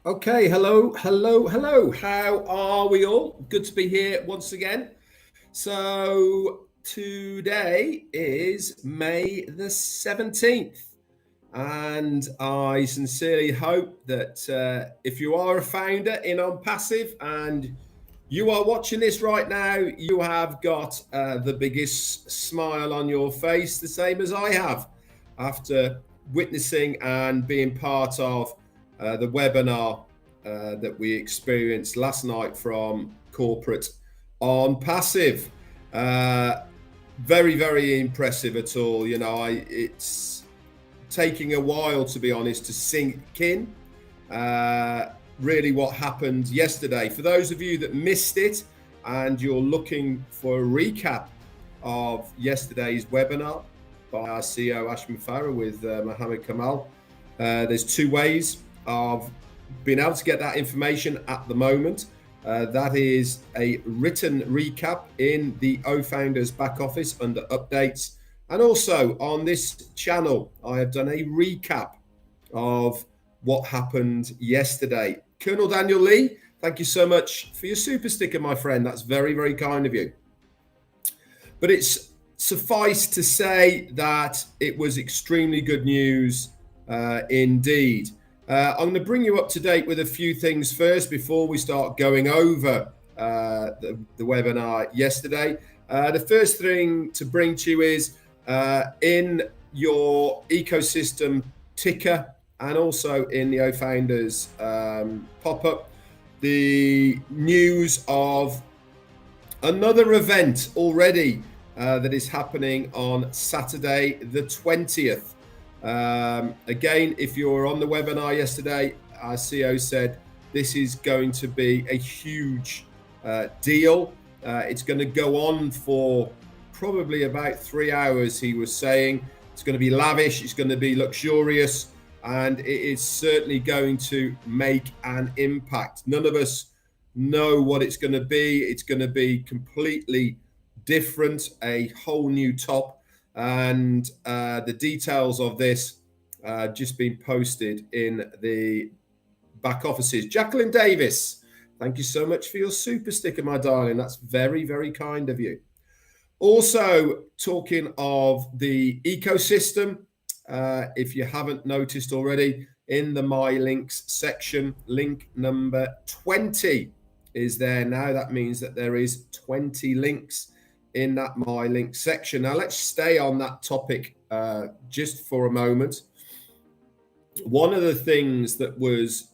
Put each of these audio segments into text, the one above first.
Okay, hello. How are we all? Good to be here once again. So today is May the 17th, and I sincerely hope that if you are a founder in ONPASSIVE and you are watching this right now, you have got the biggest smile on your face, the same as I have, after witnessing and being part of the webinar that we experienced last night from corporate ONPASSIVE. Very impressive at all. You know, it's taking a while, to be honest, to sink in really what happened yesterday. For those of you that missed it and you're looking for a recap of yesterday's webinar by our CEO Ashman Farah with Mohammed Kamal, there's two ways of being able to get that information at the moment. That is a written recap in the O-Founders back office under updates. And also on this channel, I have done a recap of what happened yesterday. Colonel Daniel Lee, thank you so much for your super sticker, my friend. That's very kind of you. But it's suffice to say that it was extremely good news indeed. I'm going to bring you up to date with a few things first before we start going over the webinar yesterday. The first thing to bring to you is in your ecosystem ticker and also in the O-Founders pop-up, the news of another event already that is happening on Saturday the 20th. Again, if you were on the webinar yesterday, our CEO said this is going to be a huge deal. It's going to go on for probably about 3 hours, he was saying. It's going to be lavish, it's going to be luxurious, and it is certainly going to make an impact. None of us know what it's going to be. It's going to be completely different, a whole new top. And the details of this just been posted in the back offices. Jacqueline Davis, thank you so much for your super sticker, my darling. That's very kind of you. Also, talking of the ecosystem, if you haven't noticed already, in the My Links section, link number 20 is there now. That means that there is 20 links in that My Links section. Now, let's stay on that topic just for a moment. One of the things that was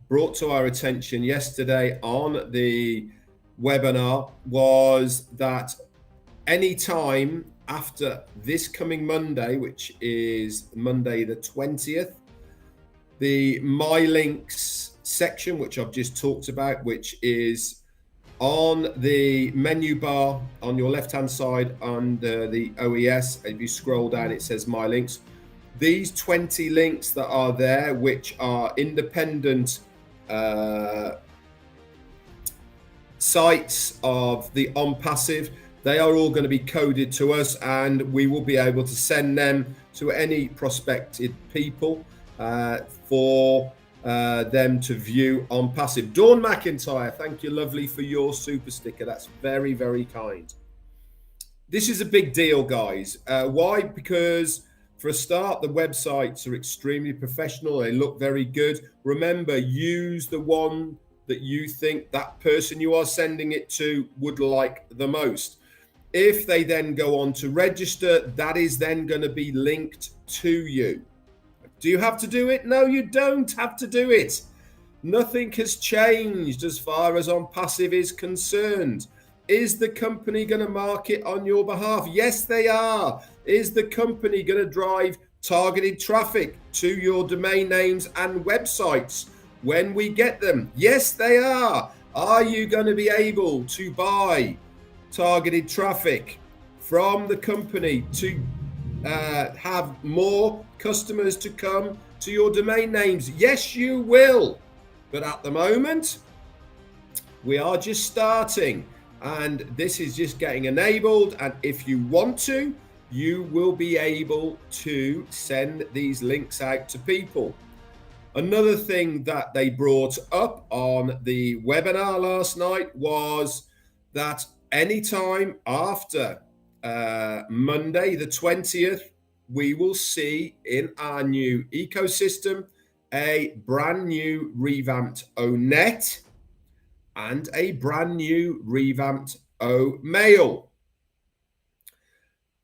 brought to our attention yesterday on the webinar was that any time after this coming Monday, which is Monday the 20th, the My Links section, which I've just talked about, which is on the menu bar on your left-hand side under the OES, if you scroll down, it says My Links. These 20 links that are there, which are independent sites of the ONPASSIVE, they are all going to be coded to us, and we will be able to send them to any prospective people for them to view ONPASSIVE. Dawn McIntyre, thank you, lovely, for your super sticker. That's very kind. This is a big deal, guys. Why? Because for a start, the websites are extremely professional. They look very good. Remember, use the one that you think that person you are sending it to would like the most. If they then go on to register, that is then going to be linked to you. Do you have to do it? No, you don't have to do it. Nothing has changed as far as ONPASSIVE is concerned. Is the company going to market on your behalf? Yes, they are. Is the company going to drive targeted traffic to your domain names and websites when we get them? Yes, they are. Are you going to be able to buy targeted traffic from the company to have more customers to come to your domain names? Yes, you will. But at the moment, we are just starting, and this is just getting enabled. And if you want to, you will be able to send these links out to people. Another thing that they brought up on the webinar last night was that anytime after Monday the 20th, we will see in our new ecosystem a brand new revamped ONET and a brand new revamped OMail.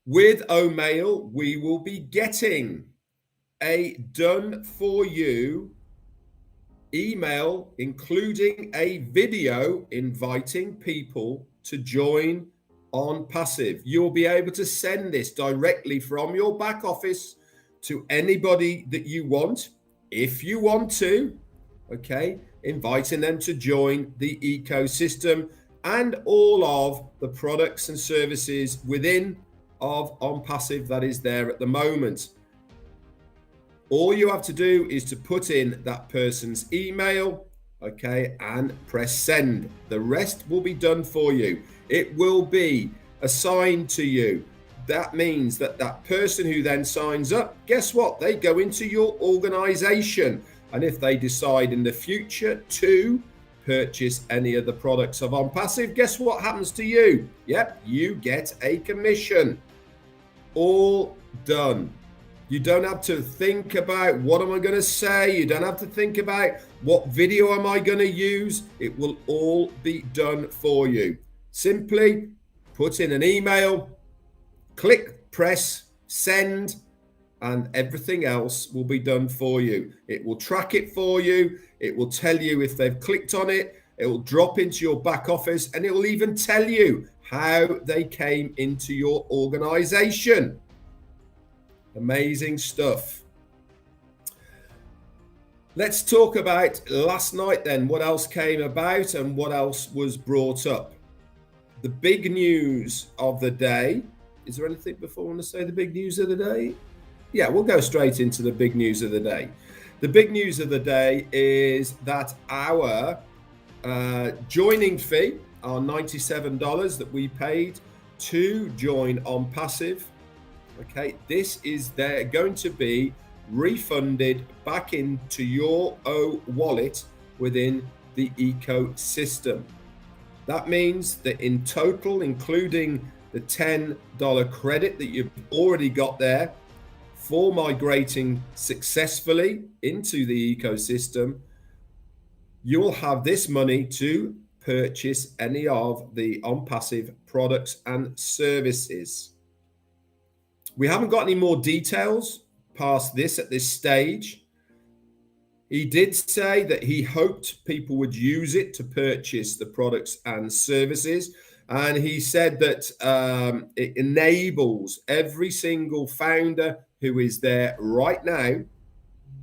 With OMail, we will be getting a done for you email, including a video inviting people to join ONPASSIVE. You'll be able to send this directly from your back office to anybody that you want, if you want to, okay, inviting them to join the ecosystem and all of the products and services within of ONPASSIVE that is there at the moment. All you have to do is to put in that person's email, okay, and press send. The rest will be done for you. It will be assigned to you. That means that that person who then signs up, guess what? They go into your organization. And if they decide in the future to purchase any of the products of ONPASSIVE, guess what happens to you? Yep, you get a commission. All done. You don't have to think about what am I going to say. You don't have to think about what video am I going to use. It will all be done for you. Simply put in an email, click, press, send, and everything else will be done for you. It will track it for you. It will tell you if they've clicked on it. It will drop into your back office, and it will even tell you how they came into your organization. Amazing stuff. Let's talk about last night then. What else came about and what else was brought up? The big news of the day. Is there anything before I want to say the big news of the day? Yeah, we'll go straight into the big news of the day. The big news of the day is that our joining fee, our $97 that we paid to join ONPASSIVE, okay, this is going to be refunded back into your wallet within the ecosystem. That means that in total, including the $10 credit that you've already got there for migrating successfully into the ecosystem, you'll have this money to purchase any of the ONPASSIVE products and services. We haven't got any more details past this at this stage. He did say that he hoped people would use it to purchase the products and services. And he said that it enables every single founder who is there right now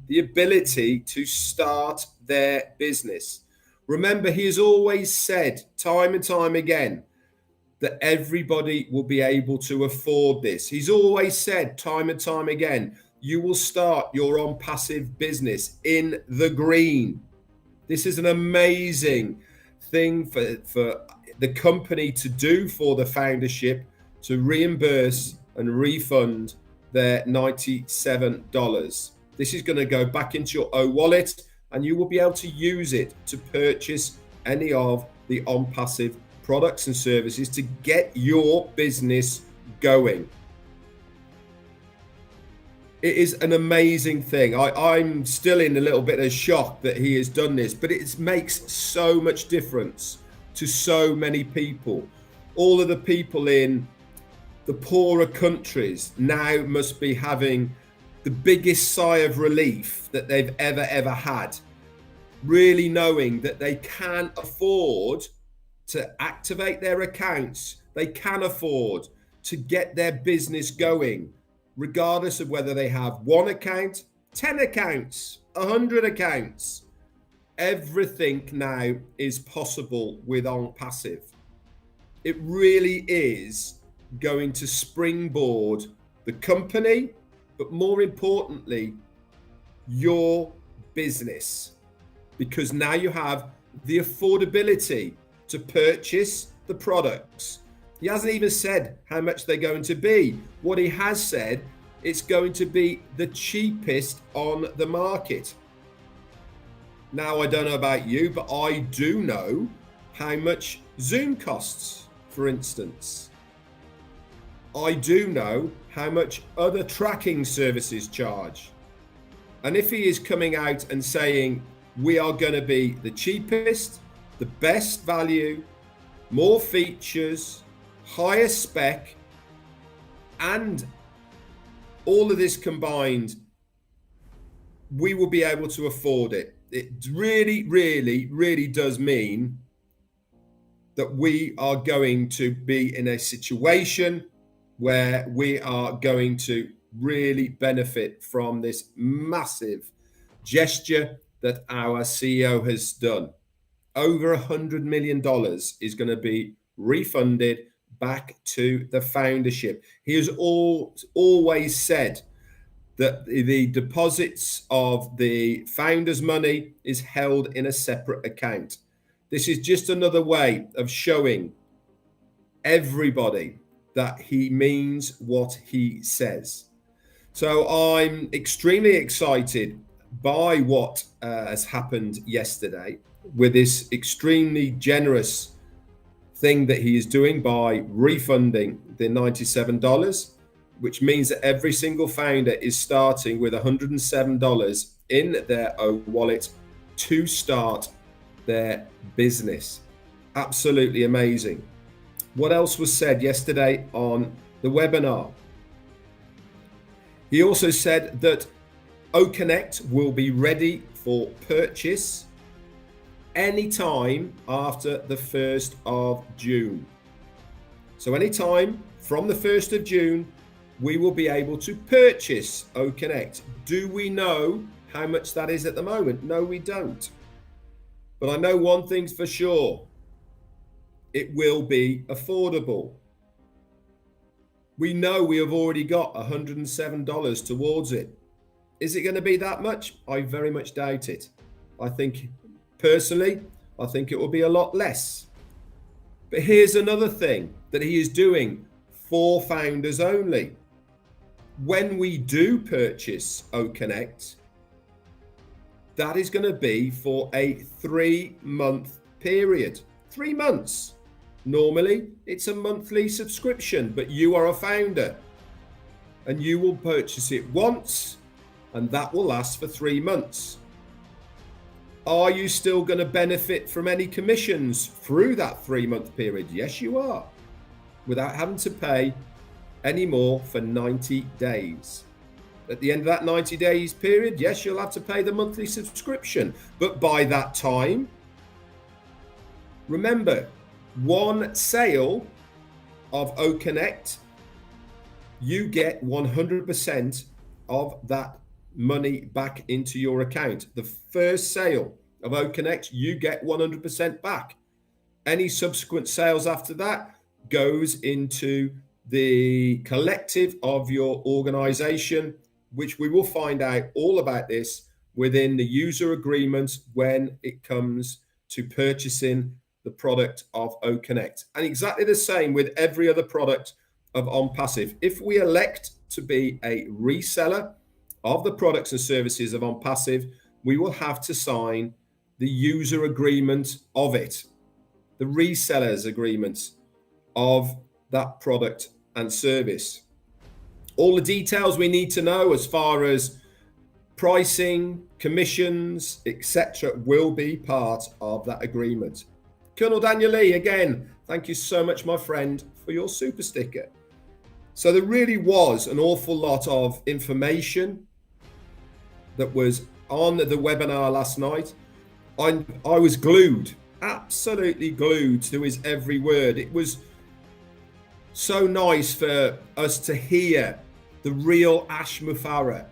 the ability to start their business. Remember, he has always said time and time again that everybody will be able to afford this. He's always said time and time again, you will start your ONPASSIVE business in the green. This is an amazing thing for the company to do for the foundership, to reimburse and refund their $97. This is going to go back into your wallet, and you will be able to use it to purchase any of the ONPASSIVE products and services to get your business going. It is an amazing thing. I'm still in a little bit of shock that he has done this, but it makes so much difference to so many people. All of the people in the poorer countries now must be having the biggest sigh of relief that they've ever had, really knowing that they can afford to activate their accounts. They can afford to get their business going, regardless of whether they have one account, 10 accounts, 100 accounts. Everything now is possible with ONPASSIVE. It really is going to springboard the company, but more importantly, your business, because now you have the affordability to purchase the products. He hasn't even said how much they're going to be. What he has said, it's going to be the cheapest on the market. Now, I don't know about you, but I do know how much Zoom costs, for instance. I do know how much other tracking services charge. And if he is coming out and saying, we are going to be the cheapest, the best value, more features, higher spec, and all of this combined, we will be able to afford it. It really, really, really does mean that we are going to be in a situation where we are going to really benefit from this massive gesture that our CEO has done. Over $100 million is going to be refunded back to the foundership. He has always said that the deposits of the founders' money is held in a separate account. This is just another way of showing everybody that he means what he says. So I'm extremely excited by what has happened yesterday with this extremely generous thing that he is doing by refunding the $97, which means that every single founder is starting with $107 in their own wallet to start their business. Absolutely amazing. What else was said yesterday on the webinar? He also said that OConnect will be ready for purchase anytime after the 1st of June. So anytime from the 1st of June, we will be able to purchase OConnect. Do we know how much that is at the moment? No, we don't. But I know one thing's for sure. It will be affordable. We know we have already got $107 towards it. Is it going to be that much? I very much doubt it. I think, personally, I think it will be a lot less. But here's another thing that he is doing for founders only. When we do purchase OConnect, that is going to be for a 3-month period. 3 months. Normally, it's a monthly subscription, but you are a founder and you will purchase it once, and that will last for 3 months. Are you still going to benefit from any commissions through that 3-month period? Yes, you are, without having to pay any more for 90 days. At the end of that 90 days period, yes, you'll have to pay the monthly subscription. But by that time, remember, one sale of OConnect, you get 100% of that money back into your account. The first sale of OConnect, you get 100% back. Any subsequent sales after that goes into the collective of your organization, which we will find out all about this within the user agreement when it comes to purchasing the product of OConnect. And exactly the same with every other product of ONPASSIVE. If we elect to be a reseller of the products and services of ONPASSIVE, we will have to sign the user agreement of it, the reseller's agreement of that product and service. All the details we need to know as far as pricing, commissions, etc. will be part of that agreement. Colonel Daniel Lee, again, thank you so much, my friend, for your super sticker. So there really was an awful lot of information that was on the webinar last night. I was glued, absolutely glued to his every word. It was so nice for us to hear the real Ash Mufareh,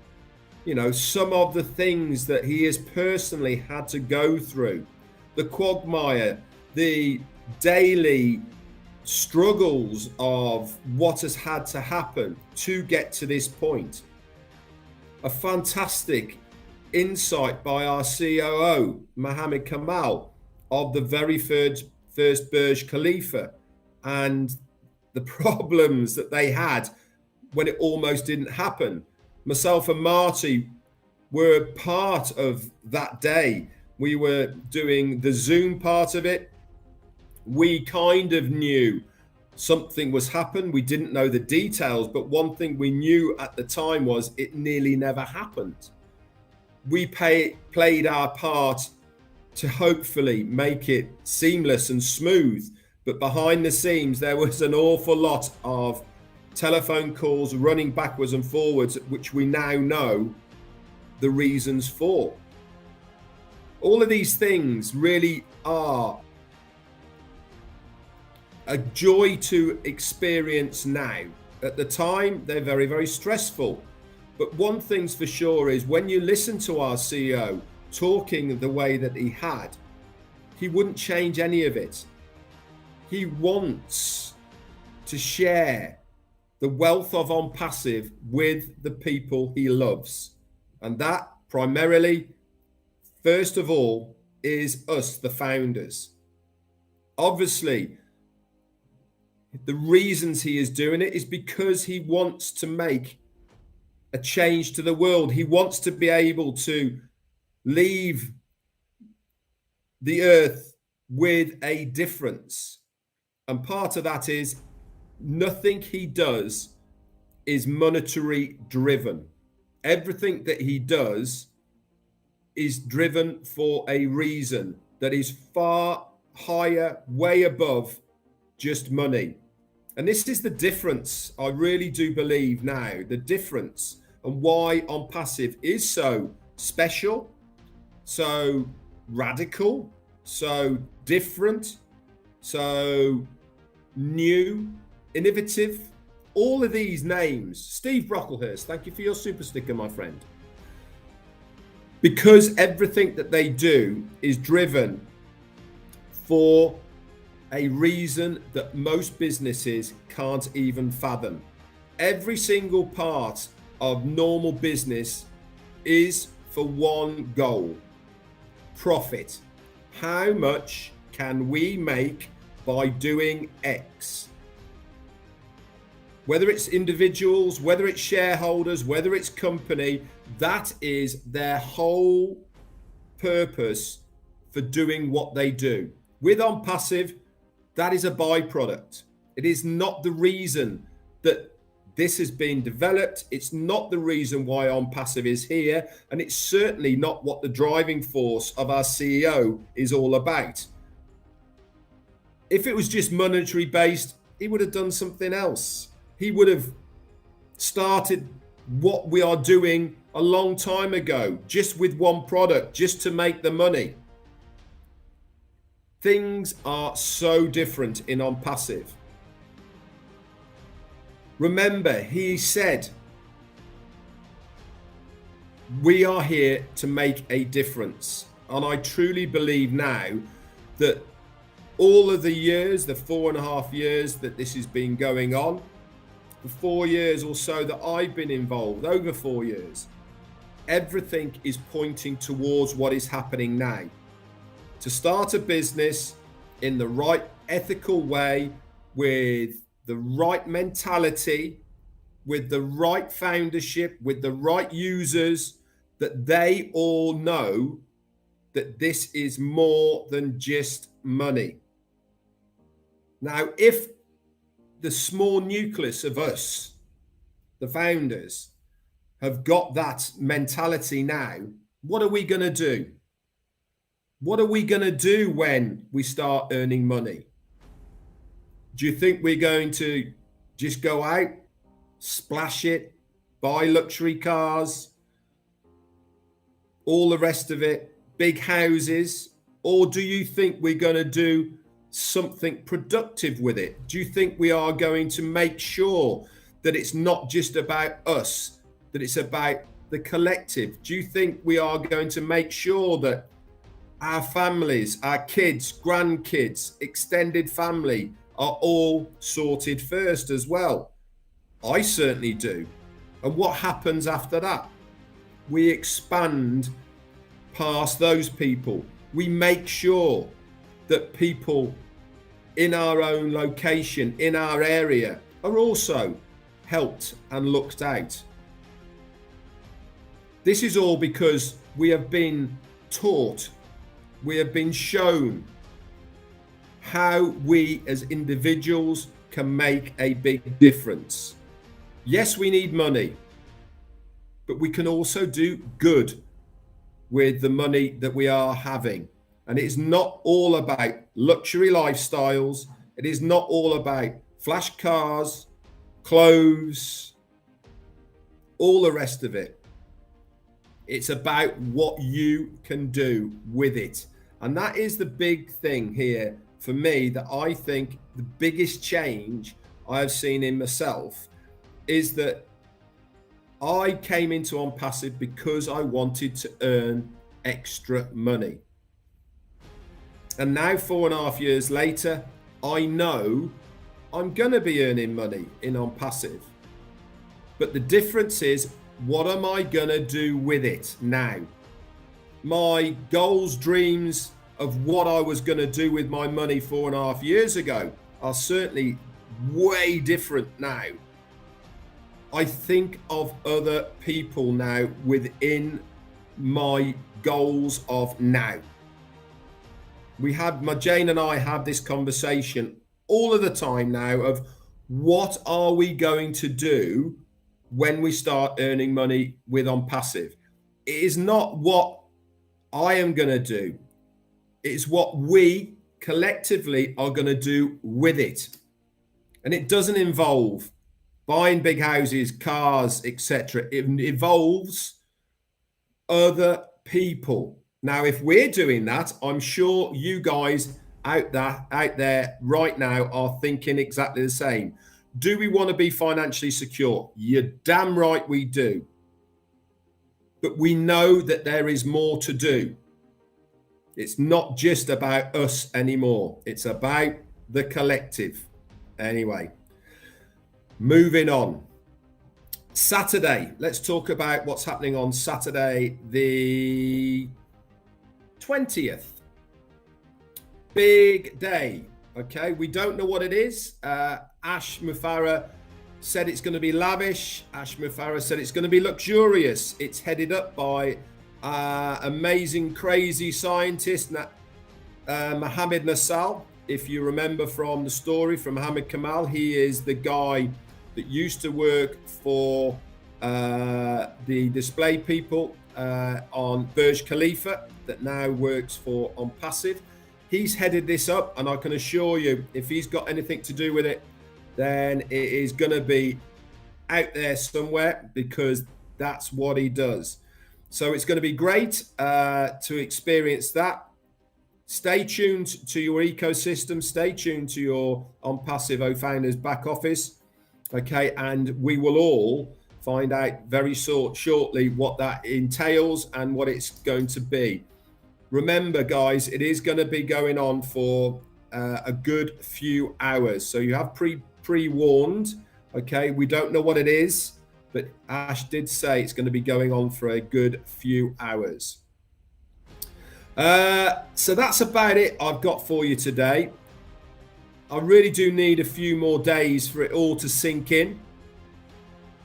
some of the things that he has personally had to go through, the quagmire, the daily struggles of what has had to happen to get to this point. A fantastic insight by our COO, Mohammed Kamal, of the very first Burj Khalifa and the problems that they had when it almost didn't happen. Myself and Marty were part of that day we were doing the Zoom part of it, we kind of knew something was happened. We didn't know the details, but one thing we knew at the time was it nearly never happened. We played our part to hopefully make it seamless and smooth, but behind the scenes there was an awful lot of telephone calls running backwards and forwards, which we now know the reasons for. All of these things really are a joy to experience now. At the time, they're very, very stressful. But one thing's for sure is when you listen to our CEO talking the way that he had, he wouldn't change any of it. He wants to share the wealth of ONPASSIVE with the people he loves. And that primarily, first of all, is us, the founders. Obviously, the reasons he is doing it is because he wants to make a change to the world. He wants to be able to leave the earth with a difference. And part of that is nothing he does is monetary driven. Everything that he does is driven for a reason that is far higher, way above just money. And this is the difference, I really do believe now, the difference and why ONPASSIVE is so special, so radical, so different, so new, innovative. All of these names. Steve Brocklehurst, thank you for your super sticker, my friend. Because everything that they do is driven for a reason that most businesses can't even fathom. Every single part of normal business is for one goal: profit. How much can we make by doing X? Whether it's individuals, whether it's shareholders, whether it's company, that is their whole purpose for doing what they do. With ONPASSIVE, that is a byproduct. It is not the reason that this has been developed. It's not the reason why ONPASSIVE is here. And it's certainly not what the driving force of our CEO is all about. If it was just monetary based, he would have done something else. He would have started what we are doing a long time ago, just with one product, just to make the money. Things are so different in ONPASSIVE. Remember, he said, we are here to make a difference. And I truly believe now that all of the years, the 4.5 years that this has been going on, the 4 years or so that I've been involved, over 4 years, everything is pointing towards what is happening now. To start a business in the right ethical way, with the right mentality, with the right foundership, with the right users, that they all know that this is more than just money. Now, if the small nucleus of us, the founders, have got that mentality now, what are we going to do? What are we going to do when we start earning money? Do you think we're going to just go out, splash it, buy luxury cars, all the rest of it, big houses? Or do you think we're going to do something productive with it? Do you think we are going to make sure that it's not just about us, that it's about the collective? Do you think we are going to make sure that our families, our kids, grandkids, extended family are all sorted first as well? I certainly do. And what happens after that? We expand past those people. We make sure that people in our own location, in our area, are also helped and looked out. This is all because we have been taught we have been shown how we as individuals can make a big difference. Yes, we need money, but we can also do good with the money that we are having. And it's not all about luxury lifestyles. It is not all about flash cars, clothes, all the rest of it. It's about what you can do with it. And that is the big thing here for me, that I think the biggest change I've seen in myself is that I came into ONPASSIVE because I wanted to earn extra money. And now 4.5 years later, I know I'm going to be earning money in ONPASSIVE. But the difference is, what am I going to do with it now? My goals, dreams of what I was going to do with my money 4.5 years ago are certainly way different now. I think of other people now within my goals of now. Jane and I have this conversation all of the time now of what are we going to do when we start earning money with ONPASSIVE. It is not what I am going to do. It's what we collectively are going to do with it. And it doesn't involve buying big houses, cars, etc. It involves other people. Now, if we're doing that, I'm sure you guys out there right now are thinking exactly the same. Do we want to be financially secure? You're damn right we do. But we know that there is more to do. It's not just about us anymore. It's about the collective. Anyway, moving on. Saturday. Let's talk about what's happening on Saturday, the 20th. Big day. Okay, we don't know what it is. Ash Mufareh said it's going to be lavish. Ash Mufareh said it's going to be luxurious. It's headed up by amazing, crazy scientist Mohammed Nassal. If you remember from the story from Mohammed Kamal, he is the guy that used to work for the display people on Burj Khalifa, that now works for ONPASSIVE. He's headed this up, and I can assure you, if he's got anything to do with it, then it is going to be out there somewhere, because that's what he does. So it's going to be great to experience that. Stay tuned to your ecosystem. Stay tuned to your ONPASSIVE Founders back office. Okay, and we will all find out very shortly what that entails and what it's going to be. Remember, guys, it is going to be going on for a good few hours. So you have pre-warned. Okay, we don't know what it is, but Ash did say it's going to be going on for a good few hours. So that's about it I've got for you today. I really do need a few more days for it all to sink in.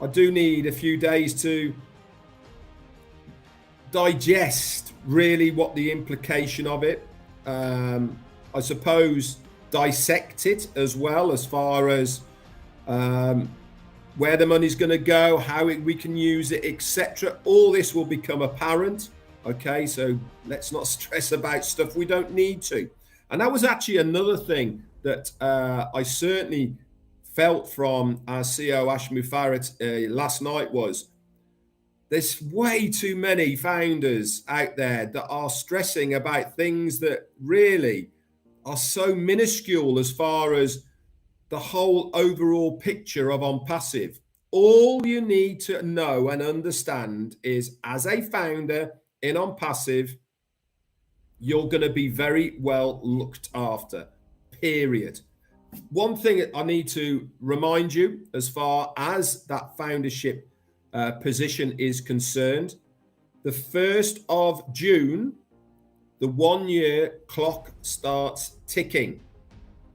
I do need a few days to digest really what the implication of it. I suppose dissect it as well, as far as where the money's going to go, how we can use it, etc. All this will become apparent. Okay, so let's not stress about stuff we don't need to. And that was actually another thing that I certainly felt from our CEO Ash Mufareh last night, was there's way too many founders out there that are stressing about things that really are so minuscule as far as the whole overall picture of ONPASSIVE. All you need to know and understand is, as a founder in ONPASSIVE, you're going to be very well looked after, period. One thing I need to remind you, as far as that foundership position is concerned, the 1st of June, the 1-year clock starts ticking.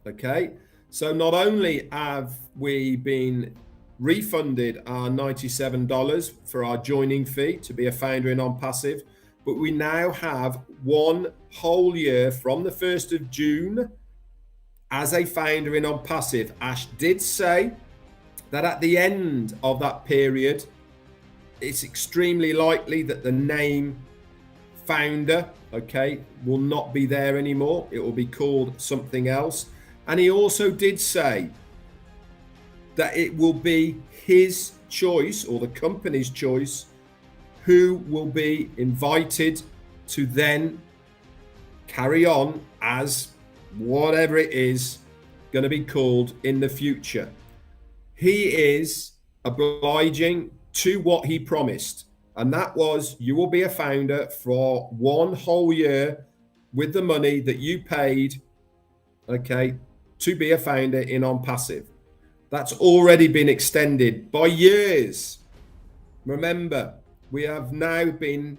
Okay, so not only have we been refunded our $97 for our joining fee to be a founder in ONPASSIVE, but we now have 1 whole year from the 1st of June as a founder in ONPASSIVE. Ash did say that at the end of that period, it's extremely likely that the name founder, okay, will not be there anymore. It will be called something else. And he also did say that it will be his choice, or the company's choice, who will be invited to then carry on as whatever it is going to be called in the future. He is obliging to what he promised, and that was, you will be a founder for 1 whole year with the money that you paid, okay, to be a founder in ONPASSIVE. That's already been extended by years. Remember, we have now been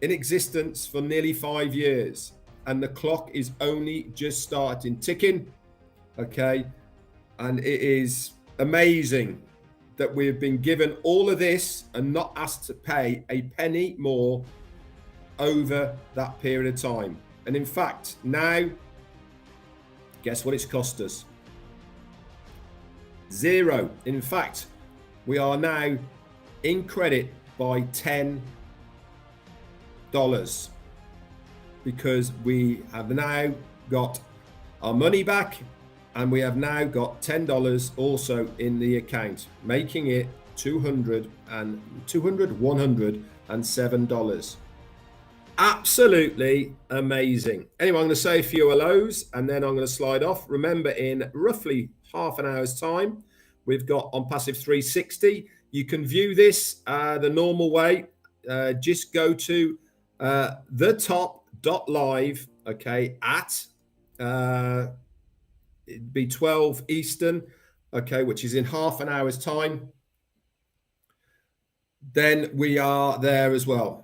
in existence for nearly 5 years, and the clock is only just starting ticking, okay? And it is amazing that we have been given all of this and not asked to pay a penny more over that period of time. And in fact, now, guess what it's cost us? 0. In fact, we are now in credit by $10 because we have now got our money back, and we have now got $10 also in the account, making it $107. Absolutely amazing. Anyway, I'm going to say a few hellos and then I'm going to slide off. Remember, in roughly half an hour's time, we've got ONPASSIVE 360. You can view this the normal way. Just go to thetop.live, okay, at it'd be 12 Eastern, okay, which is in half an hour's time. Then we are there as well.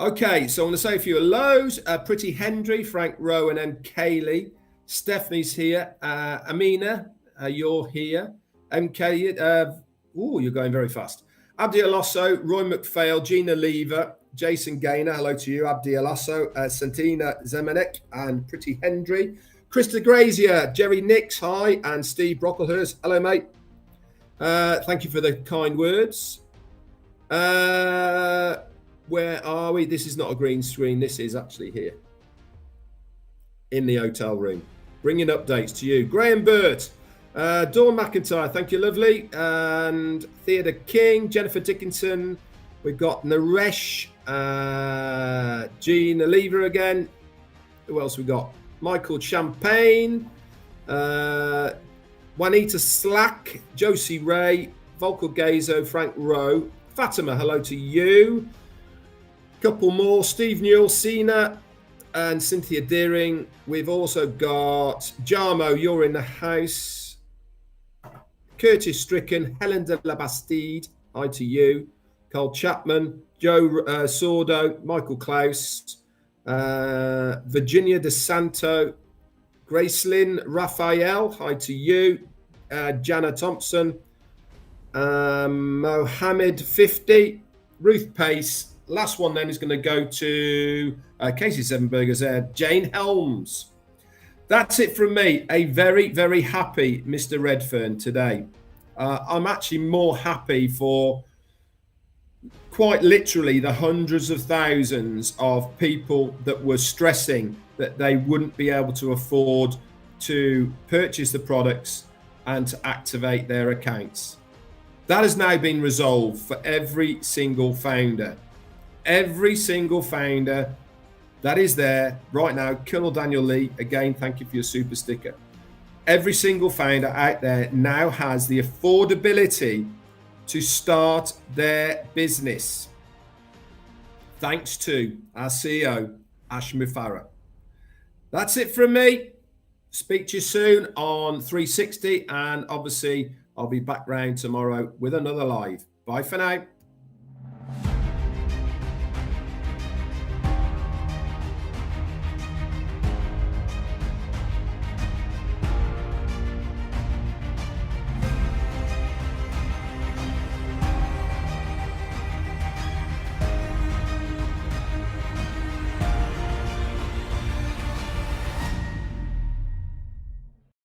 Okay, so I'm going to say a few hellos. Pretty Hendry, Frank Rowan and Kaylee. Stephanie's here. Amina, you're here. MK, you're going very fast. Abdi Alosso, Roy McPhail, Gina Lever, Jason Gaynor, hello to you. Abdi Alosso, Santina Zemenek and Pretty Hendry. Krista Grazier, Jerry Nix, hi, and Steve Brocklehurst, hello, mate. Thank you for the kind words. Where are we? This is not a green screen. This is actually here in the hotel room. Bringing updates to you. Graham Burt, Dawn McIntyre, thank you, lovely. And Theodore King, Jennifer Dickinson. We've got Naresh, Jean Oliver again. Who else we got? Michael Champagne, Juanita Slack, Josie Ray, Volker Gazo, Frank Rowe, Fatima, hello to you. Couple more, Steve Newell, Sina, and Cynthia Deering. We've also got Jarmo, you're in the house. Curtis Stricken, Helen de la Bastide, hi to you. Carl Chapman, Joe Sordo, Michael Klaus, Virginia DeSanto, Gracelyn Raphael, hi to you. Jana Thompson, Mohammed 50, Ruth Pace. Last one then is going to go to Casey Sevenberger's there, Jane Helms. That's it from me. A very, very happy Mr. Redfern today. I'm actually more happy for quite literally the hundreds of thousands of people that were stressing that they wouldn't be able to afford to purchase the products and to activate their accounts. That has now been resolved for every single founder. Every single founder that is there right now. Colonel Daniel Lee, again, thank you for your super sticker. Every single founder out there now has the affordability to start their business, thanks to our CEO, Ash Mufareh. That's it from me. Speak to you soon on 360, and obviously I'll be back round tomorrow with another live. Bye for now.